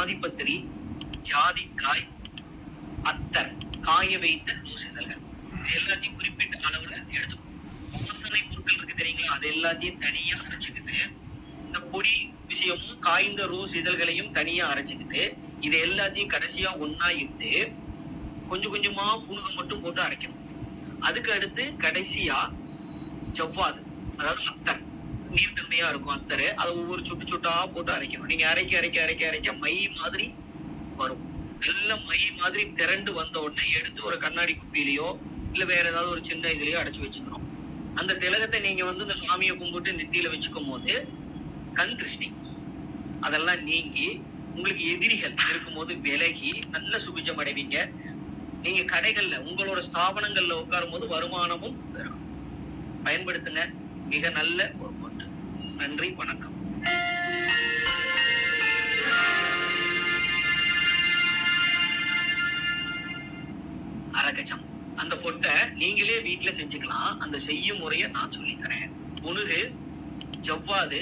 ஜாதிபத்திரி, ஜாதிக்காய், அத்தர், காய வைத்த ரோஸ் இதழ்கள், இது எல்லாத்தையும் குறிப்பிட்ட அளவுல எடுத்துக்கணும். வாசனை பொருட்கள் இருக்கு தெரியுங்களா, அது எல்லாத்தையும் தனியா அரைச்சுக்கிட்டு, இந்த பொடி விஷயமும் காய்ந்த ரோஸ் இதழ்களையும் தனியா அரைச்சுக்கிட்டு, இது எல்லாத்தையும் கடைசியா ஒண்ணா இட்டு கொஞ்சம் கொஞ்சமா புனுக மட்டும் போட்டு அரைக்கணும். அதுக்கு அடுத்து கடைசியா ஜவ்வாது, அதாவது அத்தர், நீர்த்தன்மையா இருக்கும் அத்தர், அதை ஒவ்வொரு சொட்டு சொட்டா போட்டு அரைக்கணும். நீங்க அரைக்க அரைக்க அரைக்க அரைக்க மை மாதிரி வரும். நல்ல மை மாதிரி திரண்டு வந்த உடனே எடுத்து ஒரு கண்ணாடி குப்பியிலையோ இல்ல வேற ஏதாவது ஒரு சின்ன இதுலயோ அடைச்சு வச்சுக்கணும். அந்த திலகத்தை நீங்க இந்த சுவாமியை கும்பிட்டு நெத்தியில வச்சுக்கும் போது கண் திருஷ்டி அதெல்லாம் நீங்கி உங்களுக்கு எதிரிகள் இருக்கும்போது விலகி நல்ல சுபிஜம் அடைவீங்க. நீங்க கடைகள்ல உங்களோட ஸ்தாபனங்கள்ல உட்காரும் போது வருமானமும் பெறும். பயன்படுத்துங்க, மிக நல்ல ஒரு பொட்டு. நன்றி, வணக்கம். அரகஜம், அந்த பொட்டை நீங்களே வீட்டுல செஞ்சுக்கலாம். அந்த செய்யும் முறைய நான் சொல்லி தரேன். புனுகு, ஜவ்வாது,